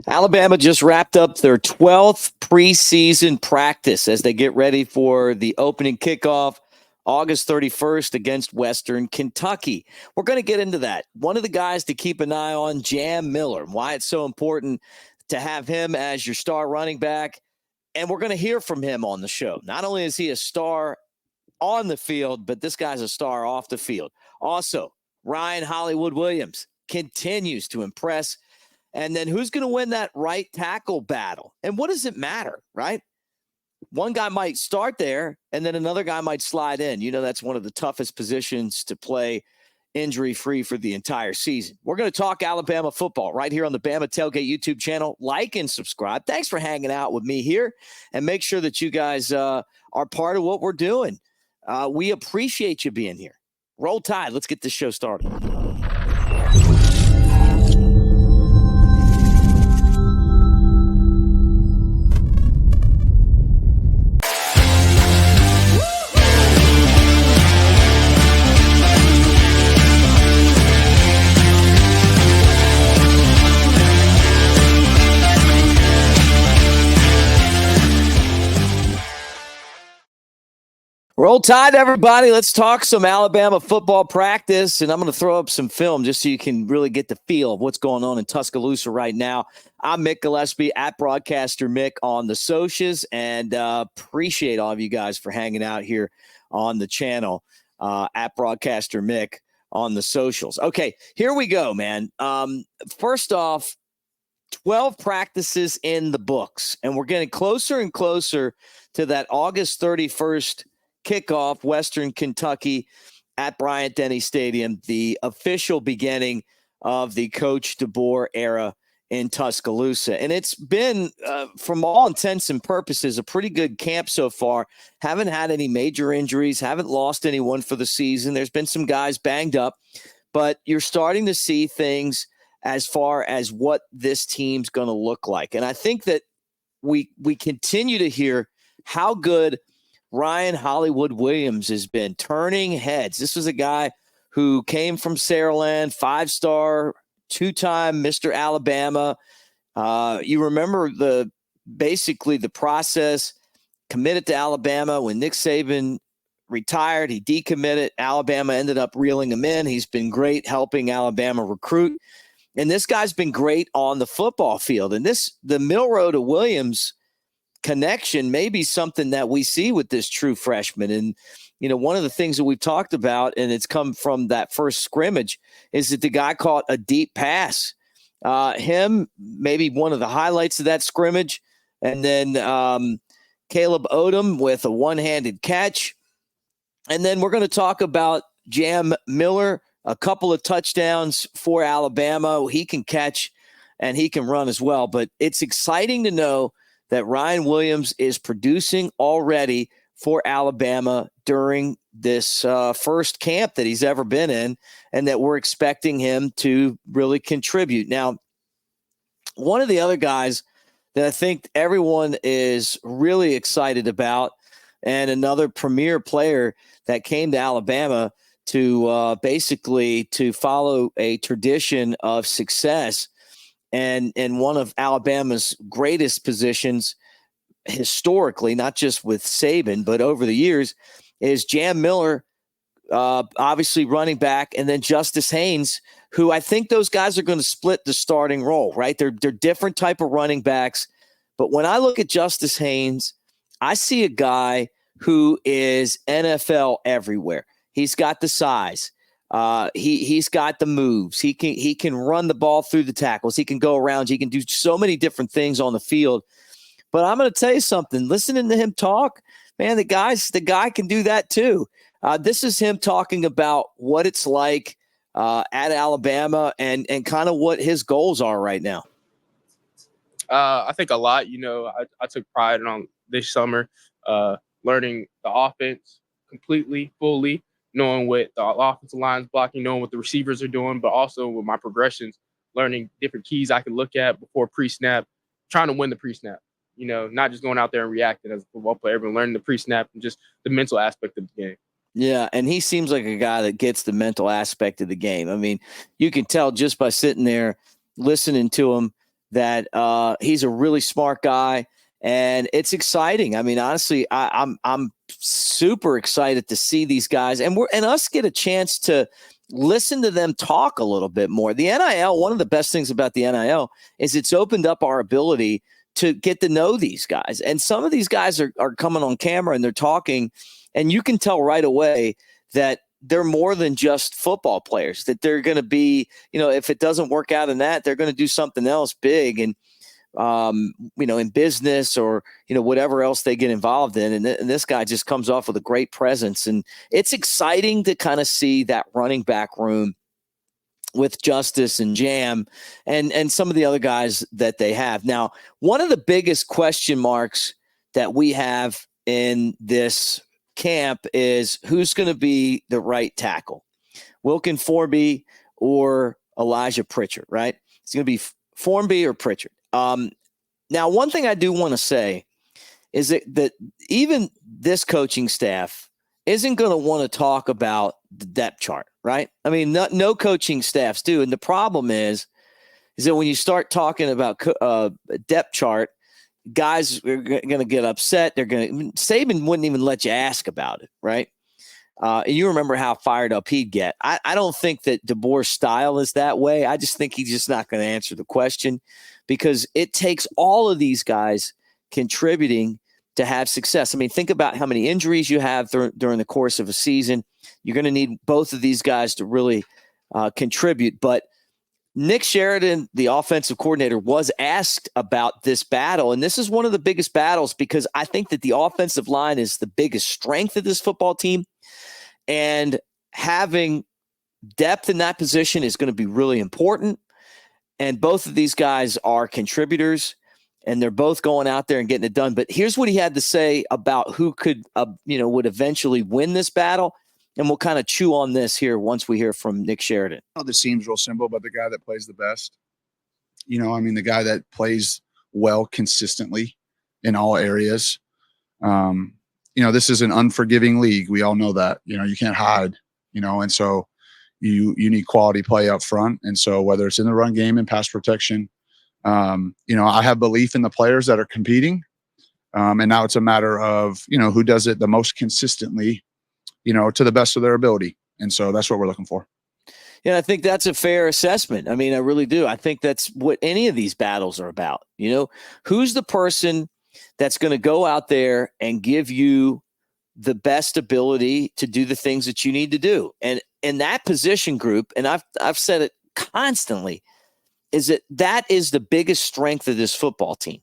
Alabama just wrapped up their 12th preseason practice as they get ready for the opening kickoff August 31st against Western Kentucky. We're going to get into that. One of the guys to keep an eye on, Jam Miller, why it's so important to have him as your star running back. And we're going to hear from him on the show. Not only is he a star on the field, but this guy's a star off the field. Also, Ryan Hollywood Williams continues to impress. And then who's going to win that right tackle battle? And what does it matter, right? One guy might start there, and then another guy might slide in. You know, that's one of the toughest positions to play injury-free for the entire season. We're going to talk Alabama football right here on the Bama Tailgate YouTube channel. Like and subscribe. Thanks for hanging out with me here, and make sure that you guys are part of what we're doing. We appreciate you being here. Roll Tide. Let's get this show started. Roll Tide, everybody. Let's talk some Alabama football practice, and I'm going to throw up some film just so you can really get the feel of what's going on in Tuscaloosa right now. I'm Mick Gillespie at Broadcaster Mick on the socials, and appreciate all of you guys for hanging out here on the channel at Broadcaster Mick on the socials. Okay, here we go, man. First off, 12 practices in the books, and we're getting closer and closer to that August 31st kickoff, Western Kentucky at Bryant-Denny Stadium, the official beginning of the Coach DeBoer era in Tuscaloosa. And it's been, from all intents and purposes, a pretty good camp so far. Haven't had any major injuries, haven't lost anyone for the season. There's been some guys banged up, but you're starting to see things as far as what this team's going to look like. And I think that we continue to hear how good Ryan Hollywood Williams has been turning heads. This was a guy who came from Saraland, 5-star, 2-time Mr. Alabama. You remember basically the process, committed to Alabama when Nick Saban retired. He decommitted. Alabama ended up reeling him in. He's been great helping Alabama recruit. And this guy's been great on the football field. And the Milroe to Williams connection may be something that we see with this true freshman. And, you know, one of the things that we've talked about, and it's come from that first scrimmage, is that the guy caught a deep pass. Him, maybe one of the highlights of that scrimmage. And then Caleb Odom with a one-handed catch. And then we're going to talk about Jam Miller, a couple of touchdowns for Alabama. He can catch and he can run as well. But it's exciting to know that Ryan Williams is producing already for Alabama during this first camp that he's ever been in, and that we're expecting him to really contribute. Now, one of the other guys that I think everyone is really excited about, and another premier player that came to Alabama to basically to follow a tradition of success, and one of Alabama's greatest positions historically, not just with Saban, but over the years, is Jam Miller, obviously running back, and then Justice Haynes, who I think those guys are going to split the starting role, right? They're different type of running backs. But when I look at Justice Haynes, I see a guy who is NFL everywhere. He's got the size. He's got the moves. He can run the ball through the tackles. He can go around. He can do so many different things on the field. But I'm going to tell you something. Listening to him talk, man, the guy can do that too. This is him talking about what it's like at Alabama and kind of what his goals are right now. I think a lot. You know, I took pride on this summer learning the offense completely, fully, knowing what the offensive line's blocking, knowing what the receivers are doing, but also with my progressions, learning different keys I can look at before pre-snap, trying to win the pre-snap. You know, not just going out there and reacting as a football player, but learning the pre-snap and just the mental aspect of the game. Yeah, and he seems like a guy that gets the mental aspect of the game. I mean, you can tell just by sitting there listening to him that he's a really smart guy, and it's exciting. I mean, honestly, I'm super excited to see these guys, and us get a chance to listen to them talk a little bit more. The NIL, one of the best things about the NIL is it's opened up our ability to get to know these guys. And some of these guys are coming on camera and they're talking, and you can tell right away that they're more than just football players, that they're going to be, if it doesn't work out in that, they're going to do something else big. And, in business or, whatever else they get involved in. And this guy just comes off with a great presence. And it's exciting to kind of see that running back room with Justice and Jam and some of the other guys that they have. Now, one of the biggest question marks that we have in this camp is who's going to be the right tackle, Wilkin, Formby, or Elijah Pritchett, right? It's going to be Formby or Pritchett. Now, one thing I do want to say is that even this coaching staff isn't going to want to talk about the depth chart, right? I mean, no coaching staffs do. And the problem is that when you start talking about depth chart, guys are going to get upset. Saban wouldn't even let you ask about it, right? And you remember how fired up he'd get. I don't think that DeBoer's style is that way. I just think he's just not going to answer the question because it takes all of these guys contributing to have success. I mean, think about how many injuries you have during the course of a season. You're going to need both of these guys to really contribute. But Nick Sheridan, the offensive coordinator, was asked about this battle. And this is one of the biggest battles because I think that the offensive line is the biggest strength of this football team. And having depth in that position is going to be really important. And both of these guys are contributors, and they're both going out there and getting it done. But here's what he had to say about who could, would eventually win this battle. And we'll kind of chew on this here once we hear from Nick Sheridan. This seems real simple, but the guy that plays the best, the guy that plays well consistently in all areas. This is an unforgiving league. We all know that, you can't hide, and so you need quality play up front. And so whether it's in the run game and pass protection, I have belief in the players that are competing. And now it's a matter of, who does it the most consistently, to the best of their ability. And so that's what we're looking for. Yeah, I think that's a fair assessment. I mean, I really do. I think that's what any of these battles are about. Who's the person that's going to go out there and give you the best ability to do the things that you need to do. And in that position group, and I've said it constantly, is that is the biggest strength of this football team.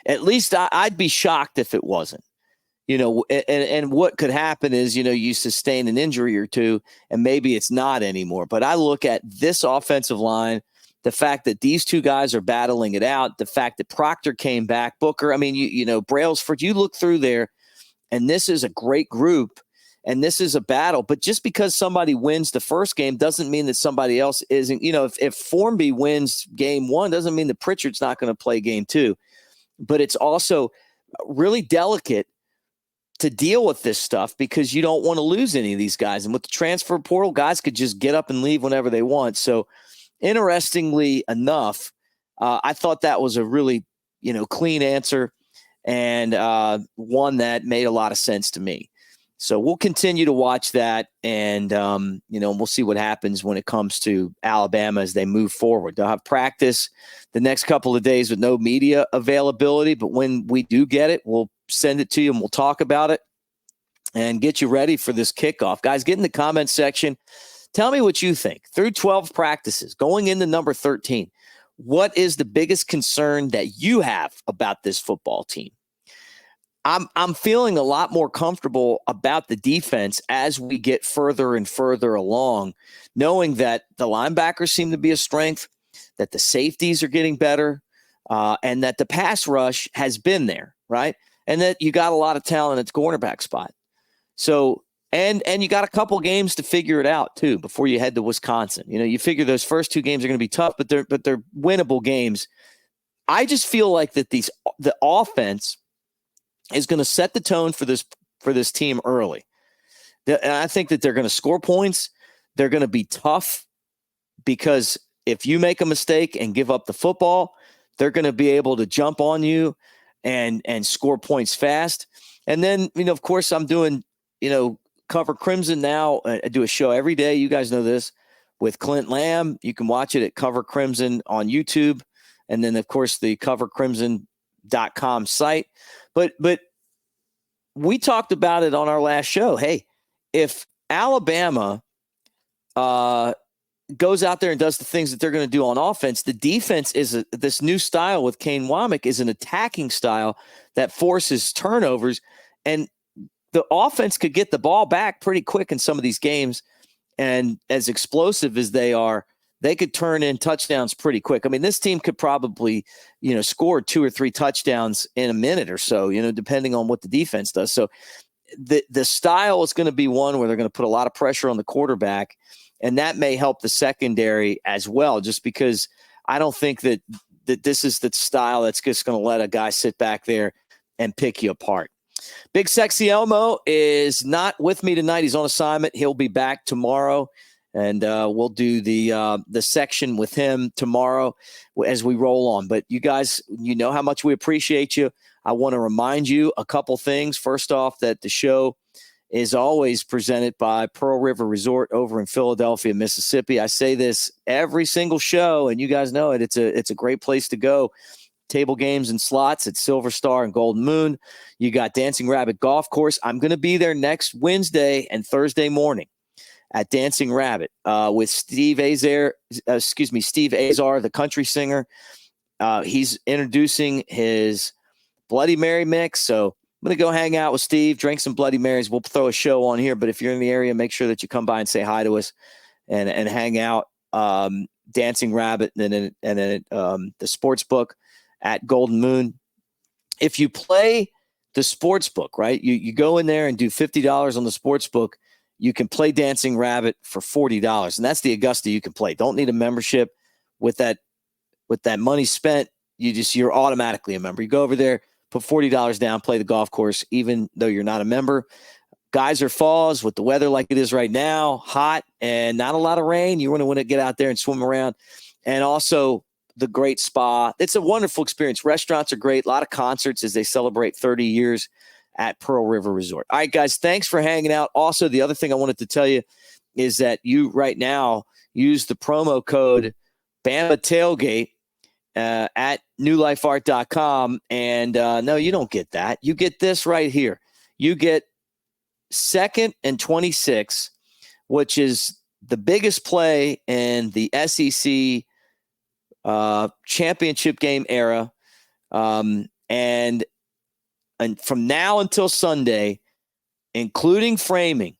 At least I'd be shocked if it wasn't. And what could happen is, you sustain an injury or two and maybe it's not anymore. But I look at this offensive line, the fact that these two guys are battling it out, the fact that Proctor came back, Booker, I mean, Brailsford, you look through there and this is a great group and this is a battle. But just because somebody wins the first game doesn't mean that somebody else isn't. If Formby wins game one, doesn't mean that Pritchard's not going to play game two. But it's also really delicate to deal with this stuff because you don't want to lose any of these guys. And with the transfer portal, guys could just get up and leave whenever they want. So interestingly enough, I thought that was a really, clean answer and one that made a lot of sense to me. So we'll continue to watch that and, we'll see what happens when it comes to Alabama as they move forward. They'll have practice the next couple of days with no media availability, but when we do get it, we'll send it to you and we'll talk about it and get you ready for this kickoff. Guys, get in the comments section. Tell me what you think. Through 12 practices, going into number 13, what is the biggest concern that you have about this football team? I'm feeling a lot more comfortable about the defense as we get further and further along, knowing that the linebackers seem to be a strength, that the safeties are getting better, and that the pass rush has been there, right? And that you got a lot of talent at the cornerback spot. So, and you got a couple games to figure it out too before you head to Wisconsin. You figure those first two games are going to be tough, but they're winnable games. I just feel like that the offense is going to set the tone for this team early. And I think that they're going to score points. They're going to be tough because if you make a mistake and give up the football, they're going to be able to jump on you and score points fast. And then, of course, I'm doing, Cover Crimson now. I do a show every day. You guys know this, with Clint Lamb. You can watch it at Cover Crimson on YouTube. And then, of course, the covercrimson.com site. But we talked about it on our last show. Hey, if Alabama goes out there and does the things that they're going to do on offense, the defense is this new style with Kane Womack is an attacking style that forces turnovers, and the offense could get the ball back pretty quick in some of these games. And as explosive as they are, they could turn in touchdowns pretty quick. I mean, this team could probably, score 2 or 3 touchdowns in a minute or so, depending on what the defense does. So the style is going to be one where they're going to put a lot of pressure on the quarterback, and that may help the secondary as well, just because I don't think that this is the style that's just going to let a guy sit back there and pick you apart. Big Sexy Elmo is not with me tonight. He's on assignment. He'll be back tomorrow, and we'll do the section with him tomorrow as we roll on. But you guys, you know how much we appreciate you. I want to remind you a couple things. First off, that the show is always presented by Pearl River Resort over in Philadelphia, Mississippi. I say this every single show, and you guys know it. It's a great place to go. Table games and slots at Silver Star and Golden Moon. You got Dancing Rabbit Golf Course. I'm going to be there next Wednesday and Thursday morning at Dancing Rabbit with Steve Azar, the country singer. He's introducing his Bloody Mary mix. So I'm going to go hang out with Steve, drink some Bloody Marys. We'll throw a show on here, but if you're in the area, make sure that you come by and say hi to us and hang out. Dancing Rabbit and then the sports book at Golden Moon. If you play the sports book, right, you go in there and do $50 on the sports book, you can play Dancing Rabbit for $40. And that's the Augusta you can play. Don't need a membership. With that money spent, you're automatically a member. You go over there, put $40 down, play the golf course, even though you're not a member. Geyser Falls, with the weather like it is right now, hot and not a lot of rain, you want to get out there and swim around. And also the great spa. It's a wonderful experience. Restaurants are great. A lot of concerts as they celebrate 30 years at Pearl River Resort. All right, guys, thanks for hanging out. Also, the other thing I wanted to tell you is that you right now use the promo code Bama Tailgate at newlifeart.com. And no, you don't get that. You get this right here. You get 2nd and 26, which is the biggest play in the SEC championship game era. And from now until Sunday, including framing,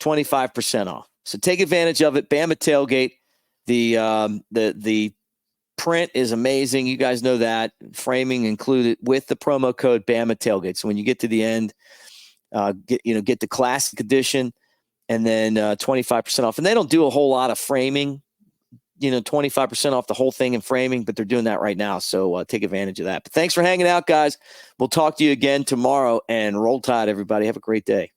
25% off. So take advantage of it. Bama Tailgate. The print is amazing. You guys know that. Framing included with the promo code Bama Tailgate. So when you get to the end, get the classic edition and then 25% off. And they don't do a whole lot of framing, 25% off the whole thing in framing, but they're doing that right now. So take advantage of that. But thanks for hanging out, guys. We'll talk to you again tomorrow, and roll tide, everybody. Have a great day.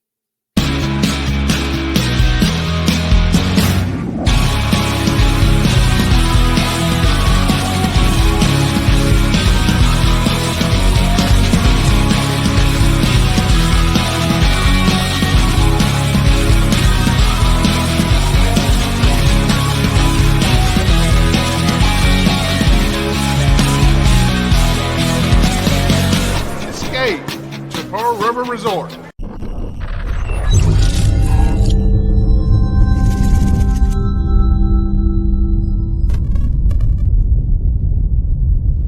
Pearl River Resort.